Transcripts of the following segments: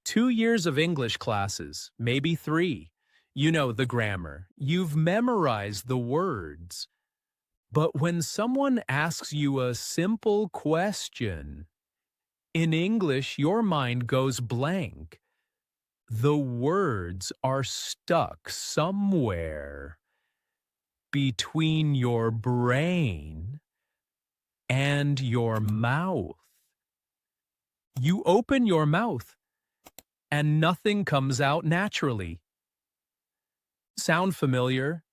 2 years of English classes, maybe 3. You know the grammar. You've memorized the words. But when someone asks you a simple question, in English, your mind goes blank. The words are stuck somewhere between your brain and your mouth. You open your mouth and nothing comes out naturally. Sound familiar?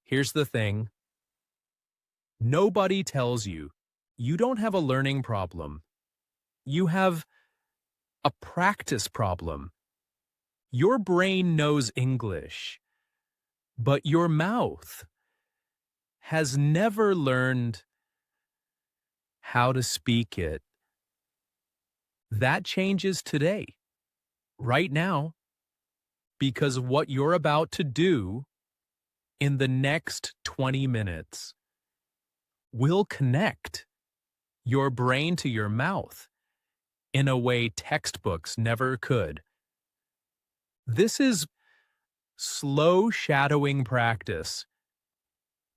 Here's the thing. Nobody tells you you don't have a learning problem. You have a practice problem. Your brain knows English, but your mouth has never learned how to speak it. That changes today, right now, because what you're about to do in the next 20 minutes will connect your brain to your mouth in a way textbooks never could. This is slow shadowing practice.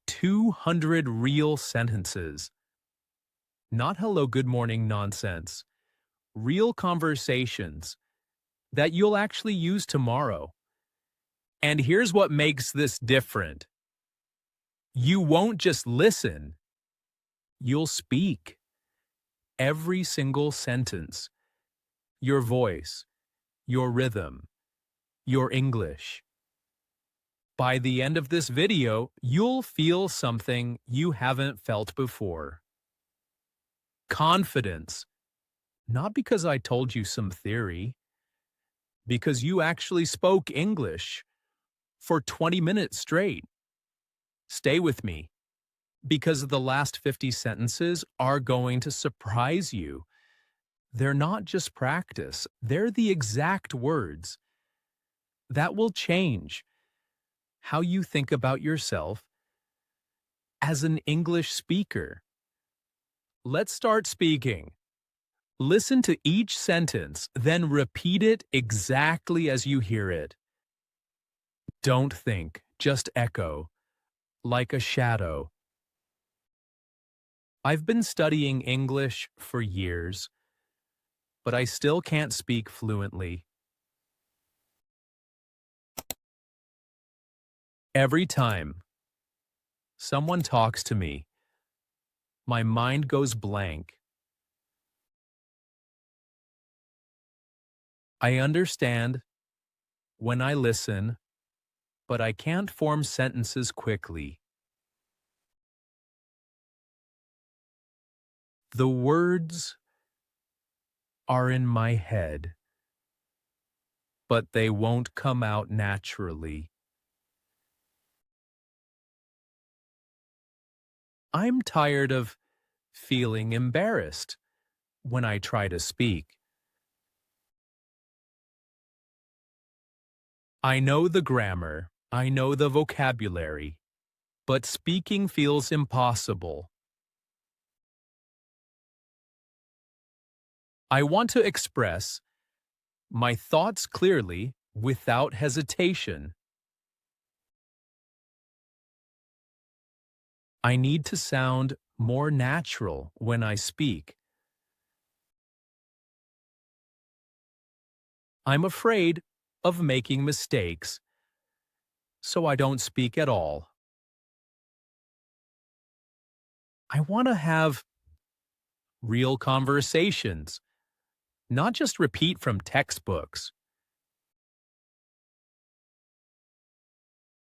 200 real sentences. Not hello, good morning nonsense. Real conversations that you'll actually use tomorrow. And here's what makes this different. You won't just listen. You'll speak. Every single sentence. Your voice. Your rhythm. Your English. By the end of this video, you'll feel something you haven't felt before. Confidence. Not because I told you some theory. Because you actually spoke English for 20 minutes straight. Stay with me, because the last 50 sentences are going to surprise you. They're not just practice, they're the exact words that will change how you think about yourself as an English speaker. Let's start speaking. Listen to each sentence, then repeat it exactly as you hear it. Don't think, just echo, like a shadow. I've been studying English for years, but I still can't speak fluently. Every time someone talks to me, my mind goes blank. I understand when I listen, but I can't form sentences quickly. The words are in my head, but they won't come out naturally. I'm tired of feeling embarrassed when I try to speak. I know the grammar, I know the vocabulary, but speaking feels impossible. I want to express my thoughts clearly without hesitation. I need to sound more natural when I speak. I'm afraid of making mistakes, so I don't speak at all. I want to have real conversations, not just repeat from textbooks.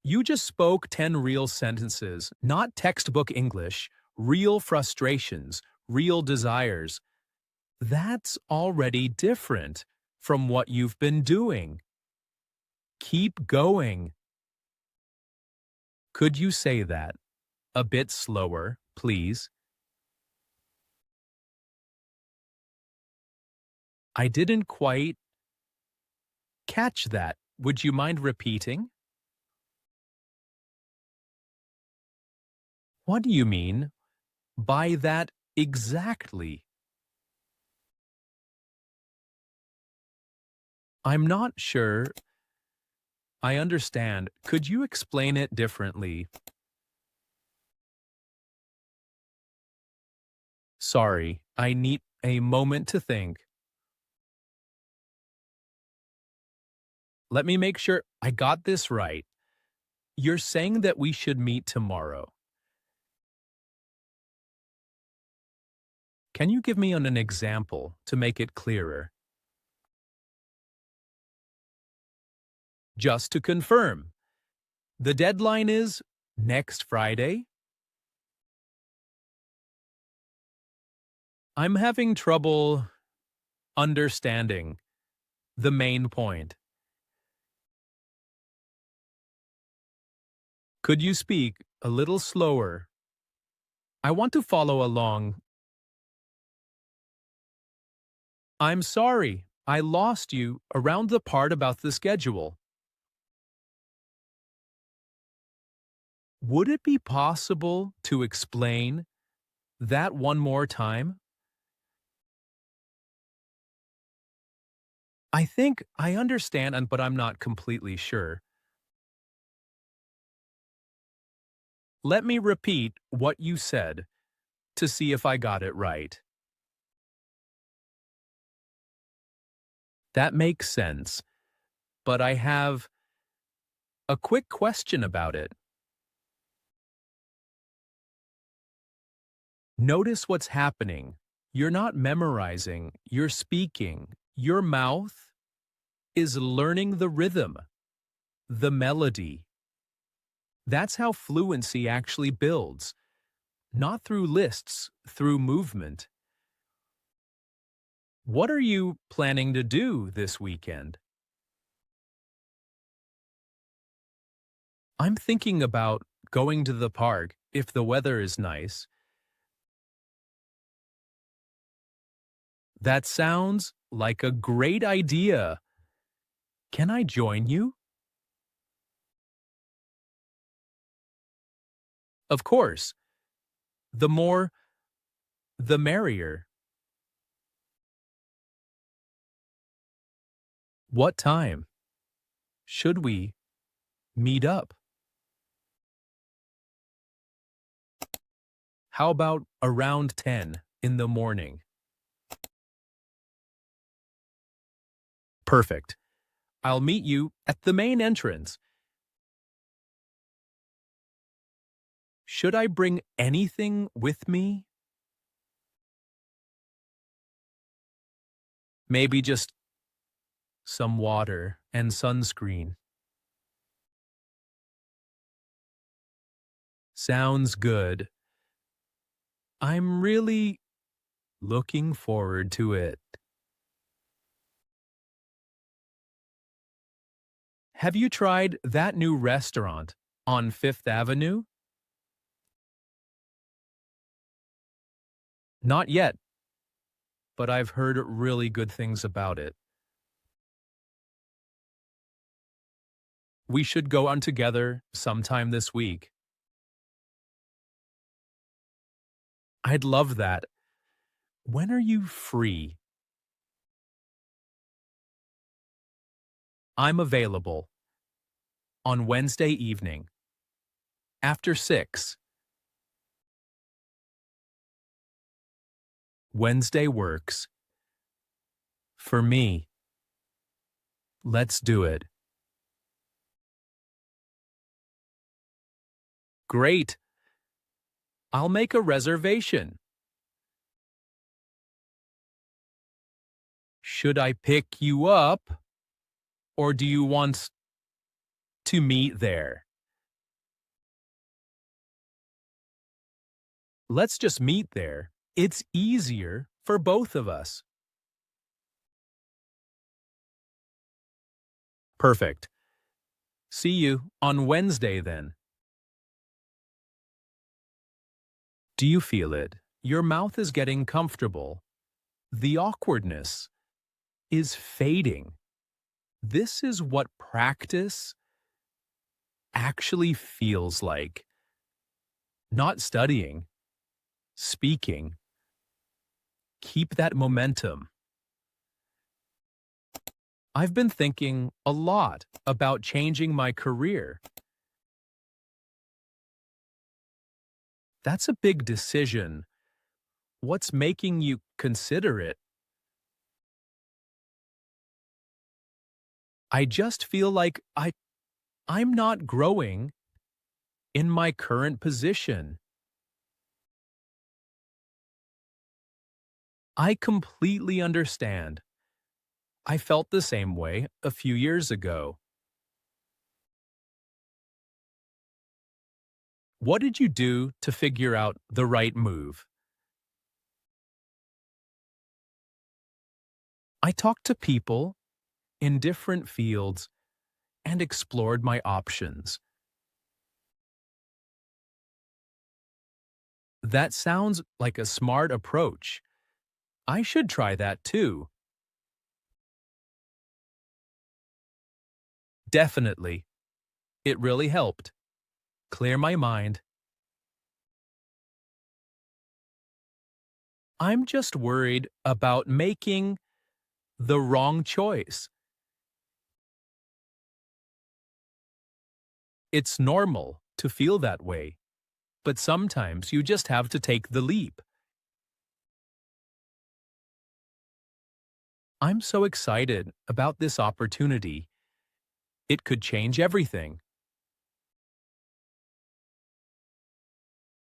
You just spoke 10 real sentences, not textbook English, real frustrations, real desires. That's already different from what you've been doing. Keep going. Could you say that a bit slower, please? I didn't quite catch that. Would you mind repeating? What do you mean by that exactly? I'm not sure. I understand. Could you explain it differently? Sorry, I need a moment to think. Let me make sure I got this right. You're saying that we should meet tomorrow. Can you give me an example to make it clearer? Just to confirm, the deadline is next Friday? I'm having trouble understanding the main point. Could you speak a little slower? I want to follow along. I'm sorry, I lost you around the part about the schedule. Would it be possible to explain that one more time? I think I understand, but I'm not completely sure. Let me repeat what you said to see if I got it right. That makes sense, but I have a quick question about it. Notice what's happening. You're not memorizing, you're speaking. Your mouth is learning the rhythm, the melody. That's how fluency actually builds, not through lists, through movement. What are you planning to do this weekend? I'm thinking about going to the park if the weather is nice. That sounds like a great idea. Can I join you? Of course. The more, the merrier. What time should we meet up? How about around 10 in the morning? Perfect. I'll meet you at the main entrance. Should I bring anything with me? Maybe just some water and sunscreen. Sounds good. I'm really looking forward to it. Have you tried that new restaurant on Fifth Avenue? Not yet, but I've heard really good things about it. We should go on together sometime this week. I'd love that. When are you free? I'm available on Wednesday evening after 6. Wednesday works. For me. Let's do it. Great. I'll make a reservation. Should I pick you up, or do you want to meet there? Let's just meet there. It's easier for both of us. Perfect. See you on Wednesday then. Do you feel it? Your mouth is getting comfortable. The awkwardness is fading. This is what practice actually feels like. Not studying, speaking. Keep that momentum. I've been thinking a lot about changing my career. That's a big decision. What's making you consider it? I just feel like I'm not growing in my current position. I completely understand. I felt the same way a few years ago. What did you do to figure out the right move? I talked to people in different fields and explored my options. That sounds like a smart approach. I should try that too. Definitely. It really helped. Clear my mind. I'm just worried about making the wrong choice. It's normal to feel that way, but sometimes you just have to take the leap. I'm so excited about this opportunity. It could change everything.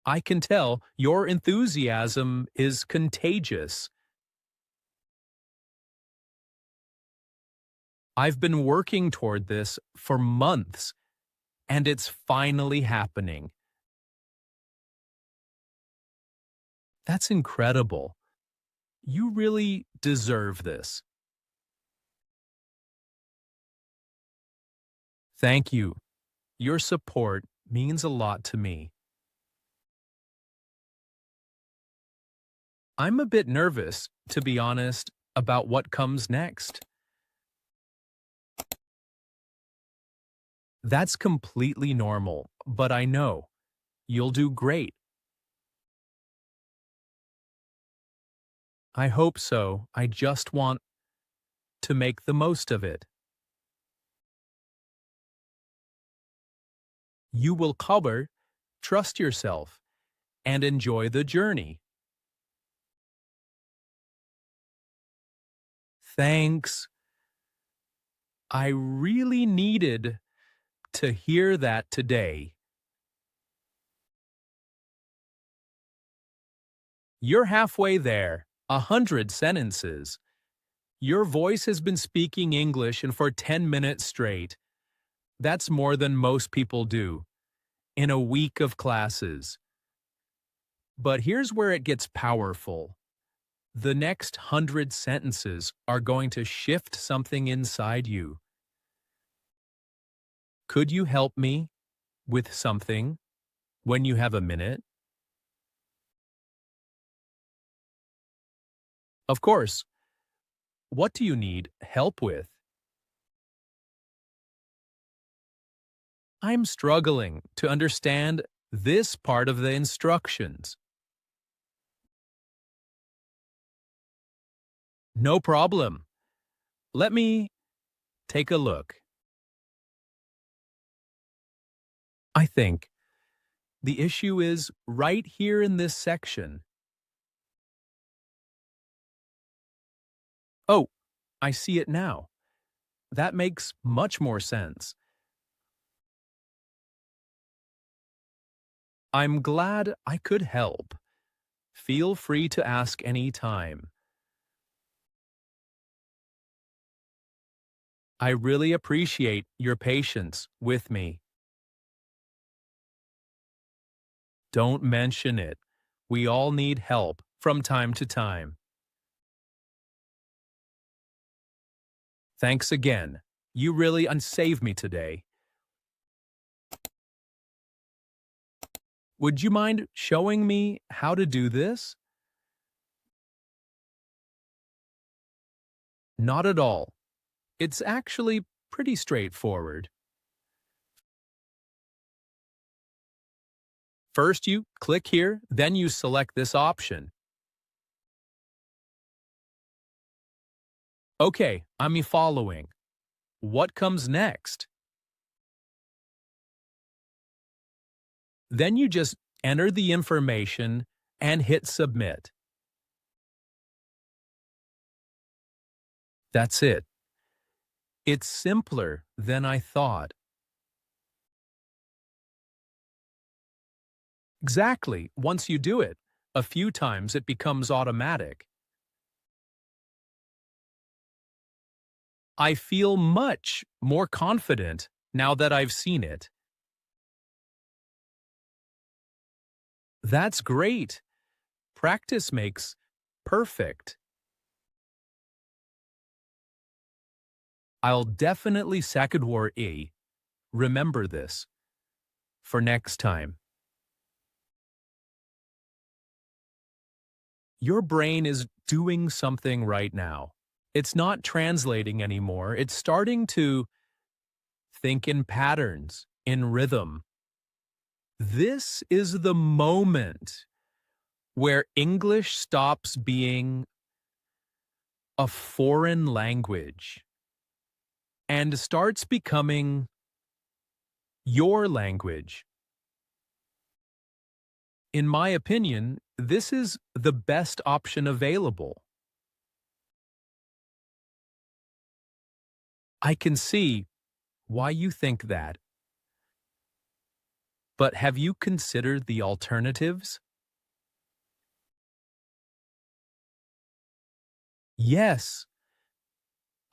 I can tell your enthusiasm is contagious. I've been working toward this for months, and it's finally happening. That's incredible. You really deserve this. Thank you. Your support means a lot to me. I'm a bit nervous, to be honest, about what comes next. That's completely normal, but I know you'll do great. I hope so. I just want to make the most of it. You will cover, trust yourself, and enjoy the journey. Thanks. I really needed to hear that today. You're halfway there, 100 sentences. Your voice has been speaking English and for 10 minutes straight. That's more than most people do in a week of classes. But here's where it gets powerful. The next 100 sentences are going to shift something inside you. Could you help me with something when you have a minute? Of course. What do you need help with? I'm struggling to understand this part of the instructions. No problem. Let me take a look. I think the issue is right here in this section. Oh, I see it now. That makes much more sense. I'm glad I could help. Feel free to ask any time. I really appreciate your patience with me. Don't mention it. We all need help from time to time. Thanks again. You really unsaved me today. Would you mind showing me how to do this? Not at all. It's actually pretty straightforward. First, you click here, then you select this option. Okay, I'm following. What comes next? Then you just enter the information and hit submit. That's it. It's simpler than I thought. Exactly. Once you do it, a few times it becomes automatic. I feel much more confident now that I've seen it. That's great. Practice makes perfect. I'll definitely Sakadwar E. Remember this for next time. Your brain is doing something right now. It's not translating anymore. It's starting to think in patterns, in rhythm. This is the moment where English stops being a foreign language and starts becoming your language. In my opinion, this is the best option available. I can see why you think that, but have you considered the alternatives? Yes,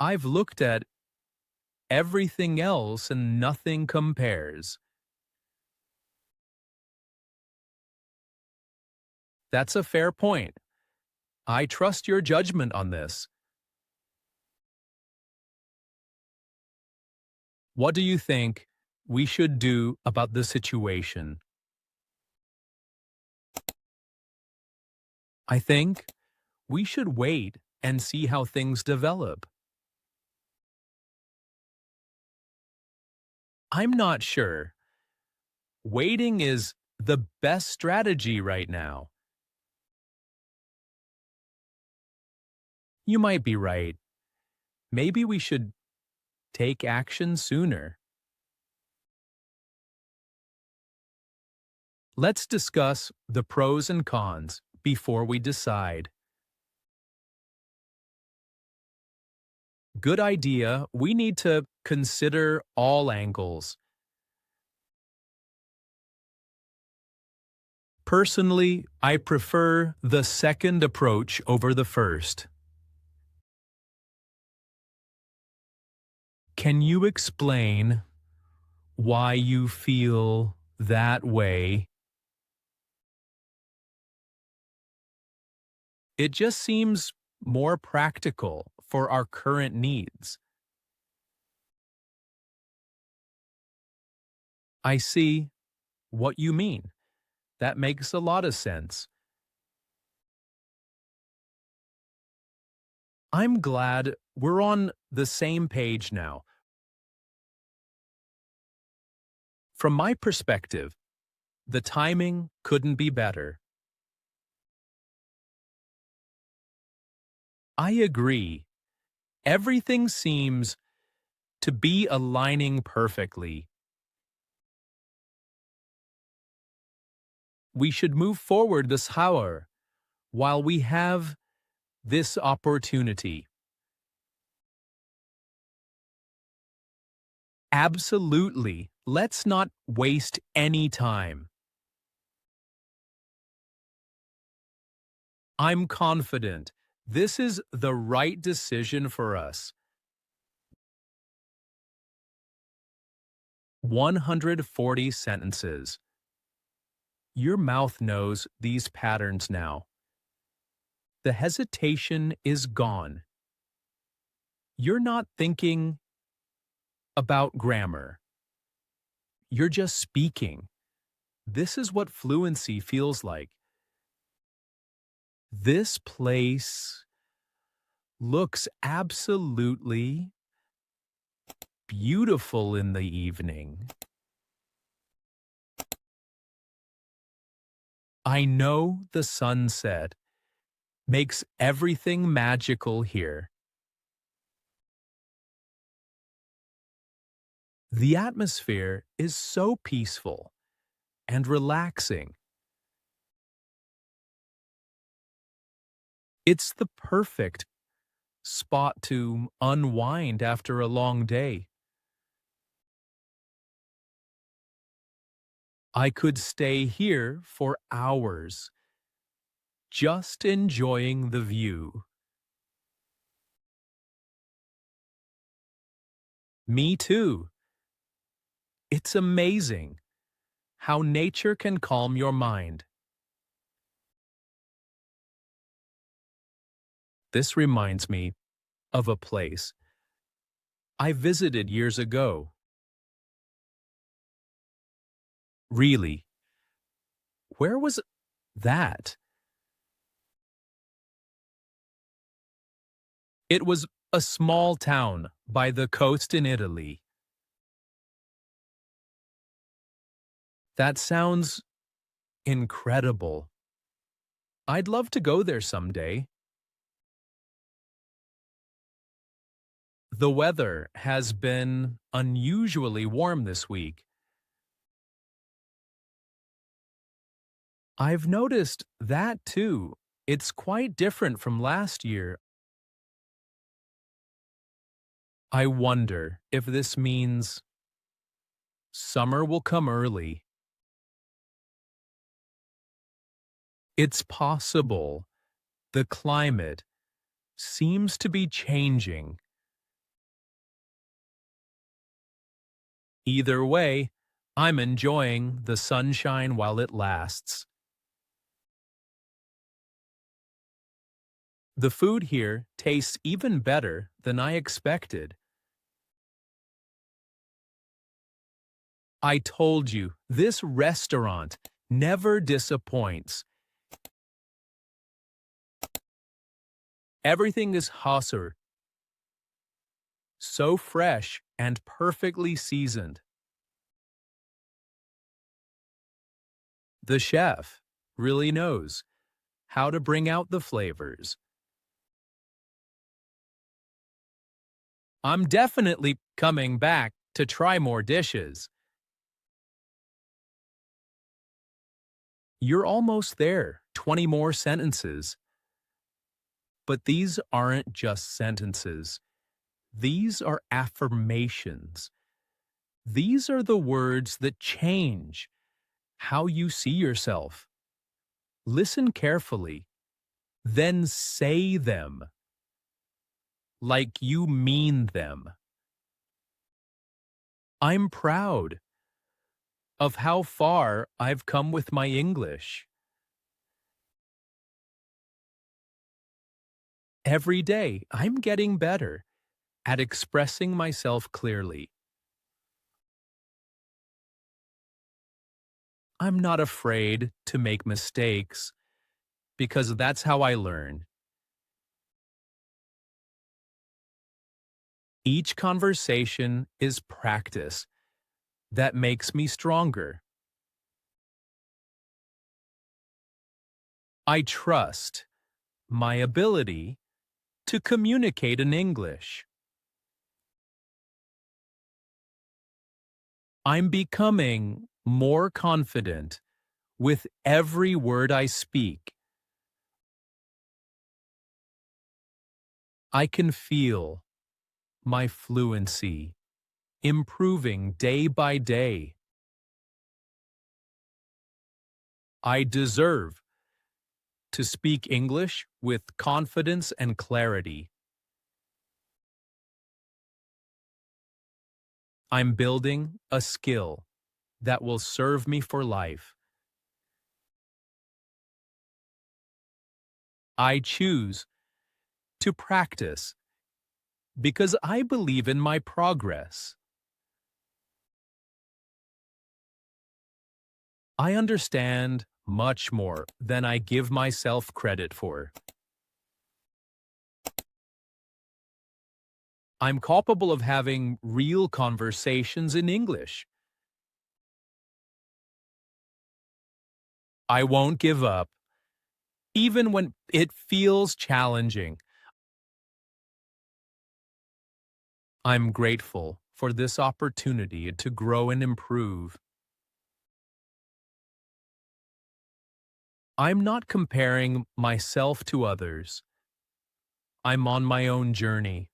I've looked at everything else and nothing compares. That's a fair point. I trust your judgment on this. What do you think we should do about the situation? I think we should wait and see how things develop. I'm not sure. Waiting is the best strategy right now. You might be right. Maybe we should take action sooner. Let's discuss the pros and cons before we decide. Good idea. We need to consider all angles. Personally, I prefer the second approach over the first. Can you explain why you feel that way? It just seems more practical for our current needs. I see what you mean. That makes a lot of sense. I'm glad we're on the same page now. From my perspective, the timing couldn't be better. I agree. Everything seems to be aligning perfectly. We should move forward this hour while we have this opportunity. Absolutely. Let's not waste any time. I'm confident this is the right decision for us. 140 sentences. Your mouth knows these patterns now. The hesitation is gone. You're not thinking about grammar. You're just speaking. This is what fluency feels like. This place looks absolutely beautiful in the evening. I know the sunset makes everything magical here. The atmosphere is so peaceful and relaxing. It's the perfect spot to unwind after a long day. I could stay here for hours, just enjoying the view. Me too. It's amazing how nature can calm your mind. This reminds me of a place I visited years ago. Really, where was that? It was a small town by the coast in Italy. That sounds incredible. I'd love to go there someday. The weather has been unusually warm this week. I've noticed that too. It's quite different from last year. I wonder if this means summer will come early. It's possible. The climate seems to be changing. Either way, I'm enjoying the sunshine while it lasts. The food here tastes even better than I expected. I told you, this restaurant never disappoints. Everything is Hasser, so fresh and perfectly seasoned. The chef really knows how to bring out the flavors. I'm definitely coming back to try more dishes. You're almost there, 20 more sentences. But these aren't just sentences. These are affirmations. These are the words that change how you see yourself. Listen carefully, then say them like you mean them. I'm proud of how far I've come with my English. Every day, I'm getting better at expressing myself clearly. I'm not afraid to make mistakes because that's how I learn. Each conversation is practice that makes me stronger. I trust my ability to communicate in English. I'm becoming more confident with every word I speak. I can feel my fluency improving day by day. I deserve to speak English with confidence and clarity. I'm building a skill that will serve me for life. I choose to practice because I believe in my progress. I understand much more than I give myself credit for. I'm capable of having real conversations in English. I won't give up, even when it feels challenging. I'm grateful for this opportunity to grow and improve. I'm not comparing myself to others. I'm on my own journey.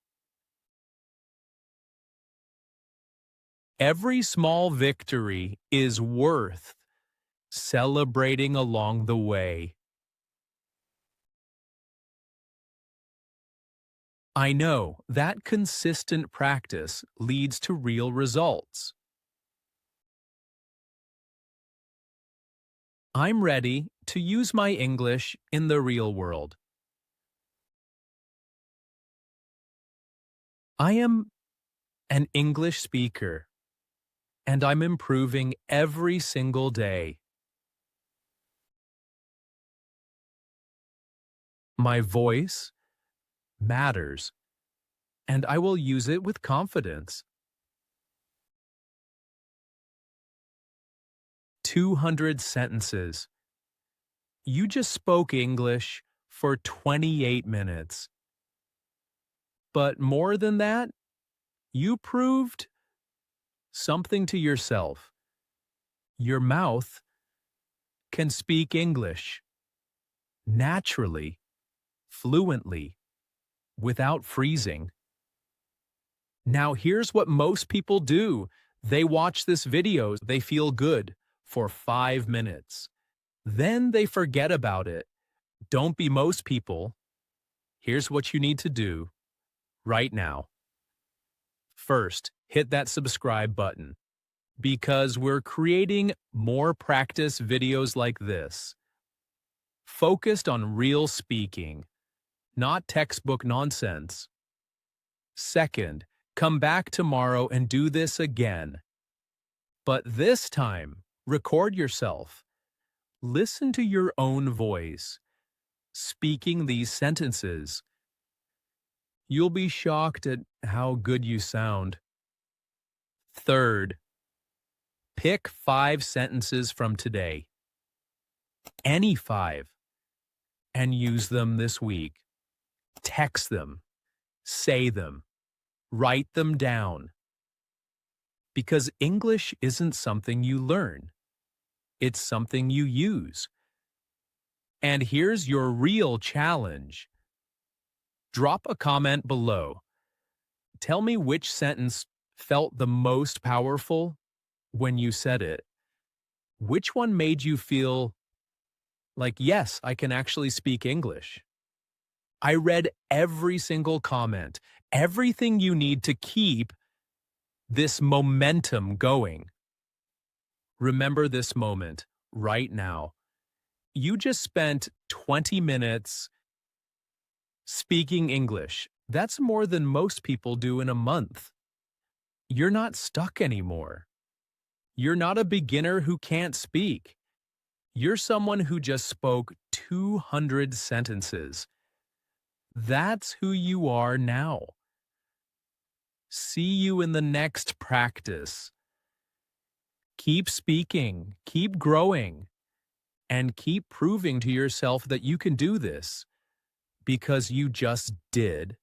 Every small victory is worth celebrating along the way. I know that consistent practice leads to real results. I'm ready to use my English in the real world. I am an English speaker, and I'm improving every single day. My voice matters, and I will use it with confidence. 200 sentences. You just spoke English for 28 minutes. But more than that, you proved something to yourself. Your mouth can speak English naturally, fluently, without freezing. Now here's what most people do. They watch this video, they feel good for 5 minutes. Then they forget about it. Don't be most people. Here's what you need to do right now. First, hit that subscribe button because we're creating more practice videos like this, focused on real speaking, not textbook nonsense. Second, come back tomorrow and do this again. But this time, record yourself. Listen to your own voice, speaking these sentences. You'll be shocked at how good you sound. Third, pick 5 sentences from today, any 5, and use them this week. Text them, say them, write them down. Because English isn't something you learn. It's something you use. And here's your real challenge. Drop a comment below. Tell me which sentence felt the most powerful when you said it. Which one made you feel like, yes, I can actually speak English? I read every single comment, everything you need to keep this momentum going. Remember this moment right now. You just spent 20 minutes speaking English. That's more than most people do in a month. You're not stuck anymore. You're not a beginner who can't speak. You're someone who just spoke 200 sentences. That's who you are now. See you in the next practice. Keep speaking, keep growing, and keep proving to yourself that you can do this, because you just did.